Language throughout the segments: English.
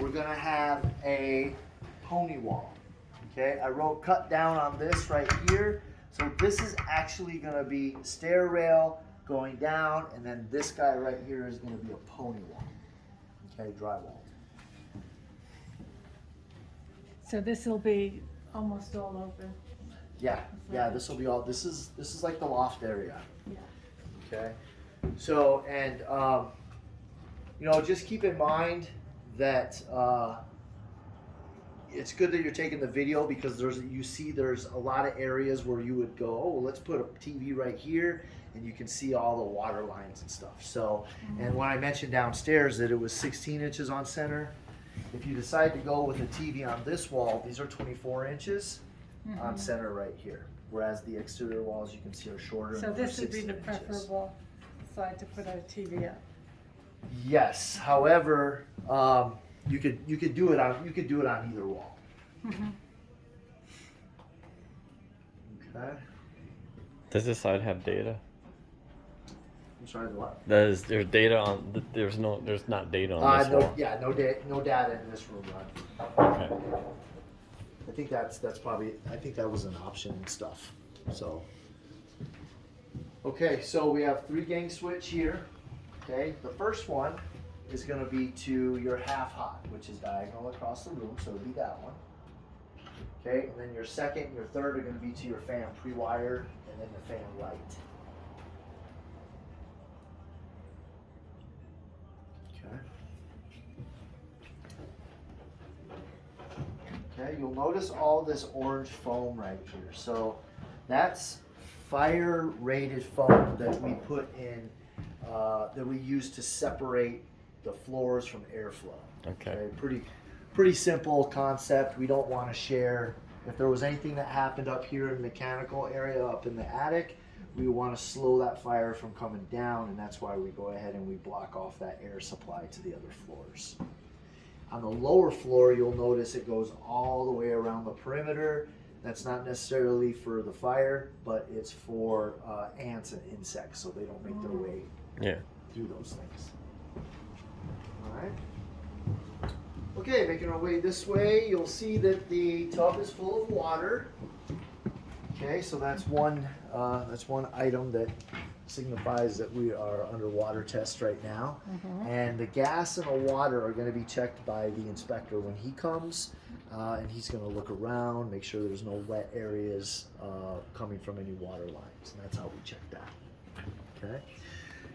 we're gonna have a pony wall. Okay, I wrote cut down on this right here. So this is actually gonna be stair rail going down, and then this guy right here is gonna be a pony wall. Okay, drywall. So this will be almost all open. Yeah, yeah, this will be all, this is like the loft area. Yeah. Okay, so, and, you know, just keep in mind that, it's good that you're taking the video because there's a lot of areas where you would go, oh, well, let's put a TV right here, and you can see all the water lines and stuff. So, and when I mentioned downstairs that it was 16 inches on center, if you decide to go with a TV on this wall, these are 24 inches on center right here. Whereas the exterior walls, you can see, are shorter. So and they're this would be 16 the inches. preferable side to put a TV up. Yes. However, you could do it on either wall. Okay. Does this side have data? I'm sorry. What? There's data on. There's not data on this wall. Yeah, no data in this room, Rod. Okay. I think I think that was an option and stuff. So. Okay, so we have 3 gang switch here. Okay, the first one is going to be to your half hot, which is diagonal across the room, so it'll be that one. Okay, and then your second and your third are going to be to your fan pre-wired, and then the fan light. Okay, you'll notice all this orange foam right here. So that's fire rated foam that we put in, that we use to separate the floors from airflow. Okay. Pretty simple concept. We don't want to share. If there was anything that happened up here in the mechanical area up in the attic, we want to slow that fire from coming down, and that's why we go ahead and we block off that air supply to the other floors. On the lower floor, you'll notice it goes all the way around the perimeter. That's not necessarily for the fire, but it's for ants and insects, so they don't make their way through those things. All right. Okay, making our way this way, you'll see that the tub is full of water. Okay, so that's one item that signifies that we are under water test right now. And the gas and the water are going to be checked by the inspector when he comes, and he's going to look around, make sure there's no wet areas coming from any water lines, and that's how we check that. Okay.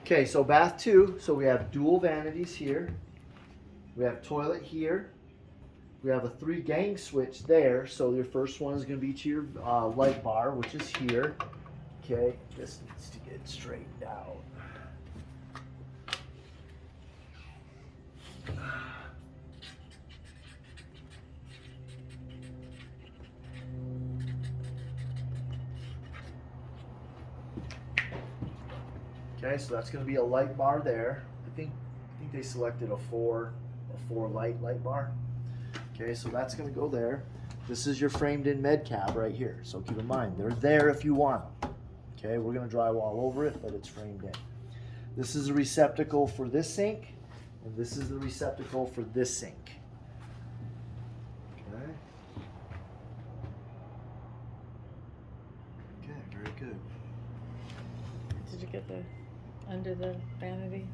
Okay, so bath 2. So we have dual vanities here. We have toilet here. We have a 3 gang switch there. So your first one is going to be to your light bar, which is here. Okay, this needs to get straightened out. Okay, so that's going to be a light bar there. I think they selected a 4 light bar. Okay, so that's going to go there. This is your framed in med cab right here. So keep in mind, they're there if you want them. Okay, we're going to drywall over it, but it's framed in. This is a receptacle for this sink, and this is the receptacle for this sink. Okay. Okay, very good. Did you get the under the vanity?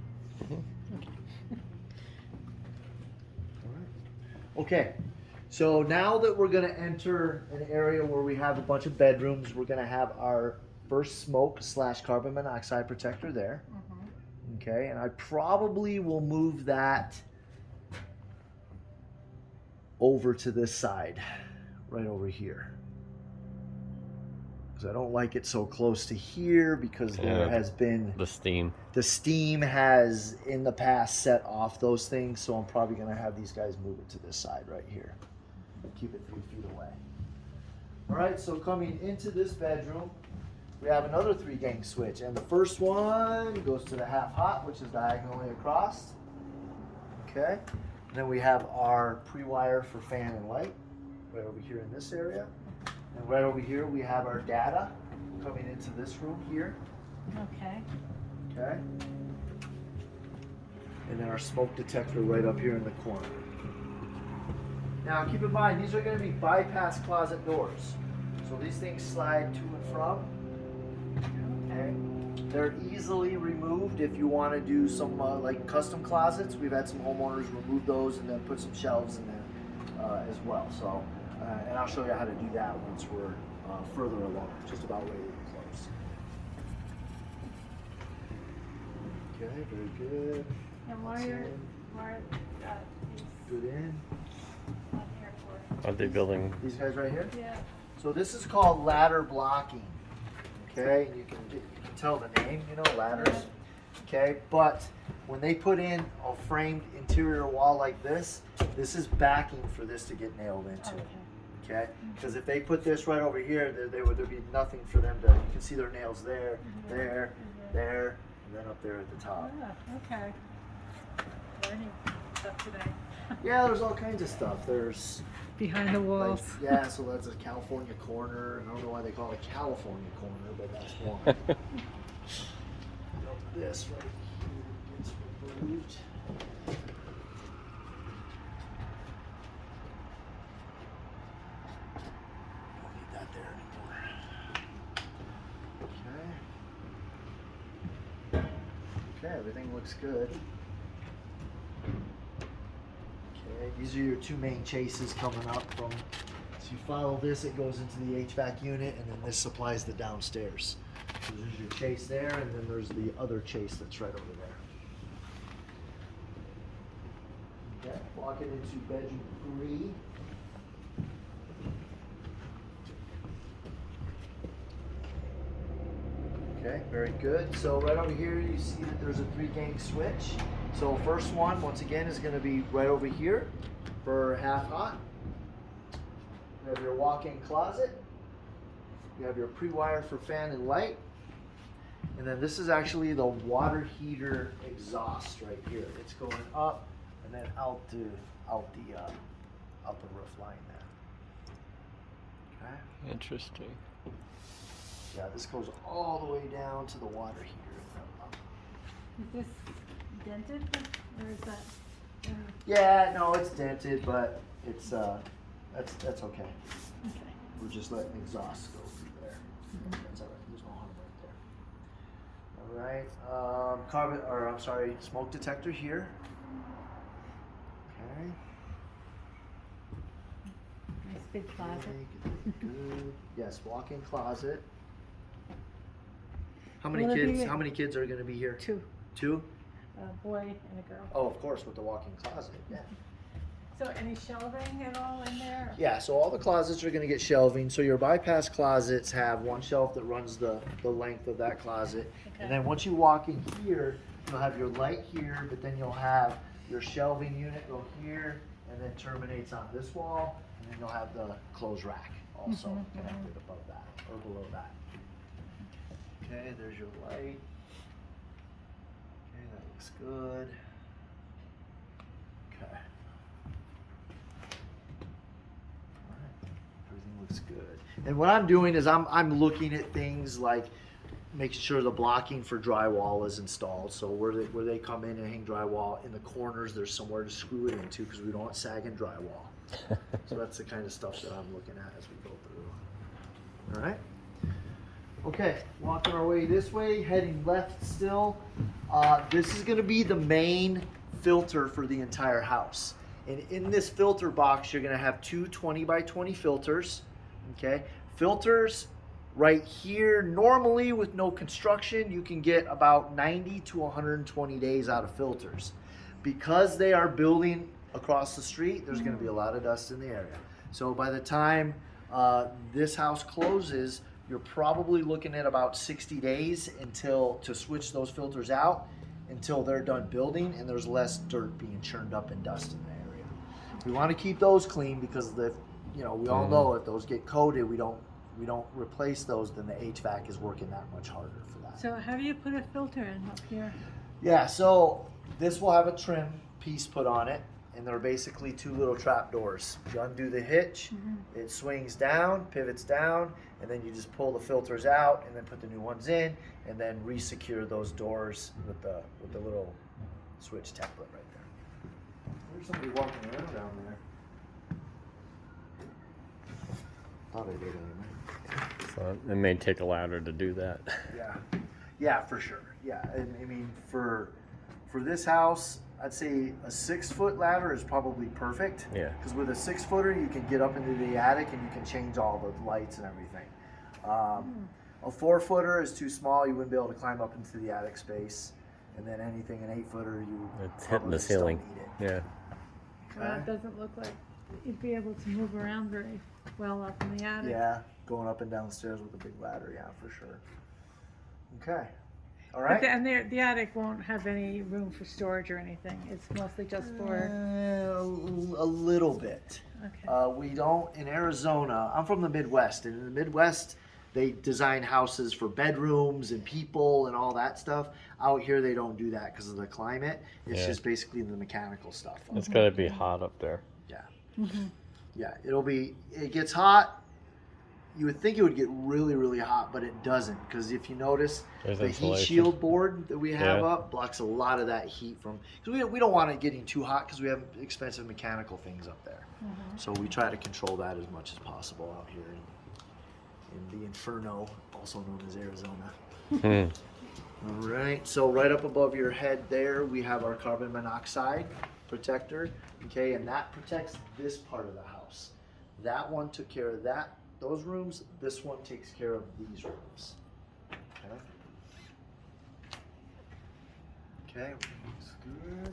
Okay, so now that we're going to enter an area where we have a bunch of bedrooms, we're going to have our first smoke / carbon monoxide protector there. Okay, and I probably will move that over to this side, right over here. Because I don't like it so close to here because there has been... The steam. The steam has, in the past, set off those things, so I'm probably going to have these guys move it to this side right here. Keep it 3 feet away. All right, so coming into this bedroom, we have another 3 gang switch, and the first one goes to the half hot, which is diagonally across. Okay, and then we have our pre-wire for fan and light right over here in this area. And right over here, we have our data coming into this room here. Okay. Okay. And then our smoke detector right up here in the corner. Now keep in mind, these are going to be bypass closet doors. So these things slide to and from. Okay. They're easily removed if you want to do some like custom closets. We've had some homeowners remove those and then put some shelves in there as well. So, and I'll show you how to do that once we're further along, just about ready to close. Okay, very good. And why are these Good in. on here for? Are they building? These guys right here. Yeah. So this is called ladder blocking. Okay, and you can tell the name, you know, ladders. Okay, but when they put in a framed interior wall like this is backing for this to get nailed into. Okay. Okay, because if they put this right over here, there'd be nothing for them to. You can see their nails there, there, there, and then up there at the top. Ah, okay. Learning stuff today. Yeah, there's all kinds of stuff. There's Behind the like, walls. yeah, so that's a California corner. I don't know why they call it a California corner, but that's one. This right here gets removed. Don't need that there anymore. Okay. Okay, everything looks good. Okay, these are your two main chases coming up from. So you follow this, it goes into the HVAC unit, and then this supplies the downstairs. So there's your chase there, and then there's the other chase that's right over there. Okay, walking into bedroom 3. Okay, very good. So right over here, you see that there's a 3-gang switch. So first one, once again, is going to be right over here for half hot. You have your walk-in closet. You have your pre-wire for fan and light. And then this is actually the water heater exhaust right here. It's going up and then out the roof line there. Okay. Interesting. Yeah, this goes all the way down to the water heater. Is this dented or is that? Yeah, no, it's dented, but it's that's okay. Okay. We're just letting exhaust go through there. That's all right. There's no harm right there. All right. Smoke detector here. Okay. Nice big closet. Okay, good. Yes, walk-in closet. How Will it many be- kids? How many kids are going to be here? 2, 2? a boy and a girl. Oh, of course, with the walk-in closet. Yeah. So any shelving at all in there? Yeah, so all the closets are going to get shelving. So your bypass closets have one shelf that runs the length of that closet. Okay. And then once you walk in here, you'll have your light here, but then you'll have your shelving unit go here and then terminates on this wall. And then you'll have the clothes rack also connected above that or below that. Okay, there's your light. Okay, that looks good. Okay. Everything looks good. And what I'm doing is I'm looking at things like making sure the blocking for drywall is installed. So where they come in and hang drywall in the corners, there's somewhere to screw it into because we don't want sagging drywall. So that's the kind of stuff that I'm looking at as we go through. All right. Okay, walking our way this way, heading left still. This is going to be the main filter for the entire house. And in this filter box, you're going to have two 20 by 20 filters. Okay, filters right here. Normally, with no construction, you can get about 90 to 120 days out of filters. Because they are building across the street, there's going to be a lot of dust in the area. So by the time this house closes, you're probably looking at about 60 days to switch those filters out until they're done building and there's less dirt being churned up and dust in the area. We want to keep those clean because we all know if those get coated, we don't replace those, then the HVAC is working that much harder for that. So how do you put a filter in up here? Yeah, so this will have a trim piece put on it, and they're basically two little trap doors. You undo the hitch, it swings down, pivots down, and then you just pull the filters out and then put the new ones in, and then re-secure those doors with the little switch template right there. There's somebody walking around down there. Thought I did anyway. So it may take a ladder to do that. Yeah, yeah, for sure. Yeah, and I mean for this house, I'd say a 6-foot ladder is probably perfect. Yeah. Because with a 6-footer, you can get up into the attic and you can change all the lights and everything. A 4-footer is too small; you wouldn't be able to climb up into the attic space. And then anything an 8-footer, you It's hitting probably the just don't ceiling. need it. Yeah. Well, it doesn't look like you'd be able to move around very well up in the attic. Yeah, going up and downstairs with a big ladder, yeah, for sure. Okay, all But right. the attic won't have any room for storage or anything. It's mostly just for. A little bit. Okay. We don't in Arizona. I'm from the Midwest, and in the Midwest, they design houses for bedrooms and people and all that stuff. Out here, they don't do that because of the climate. It's Yeah. just basically the mechanical stuff. It's got to be hot up there. Yeah, Mhm. yeah. It gets hot. You would think it would get really, really hot, but it doesn't. Because if you notice, There's the heat insulation. shield board that we have Yeah. up blocks a lot of that heat from. Because we don't want it getting too hot because we have expensive mechanical things up there. Mhm. So we try to control that as much as possible out here in the Inferno, also known as Arizona. Hmm. All right, so right up above your head there, we have our carbon monoxide protector. Okay, and that protects this part of the house. That one took care of those rooms. This one takes care of these rooms. Okay. Okay, looks good.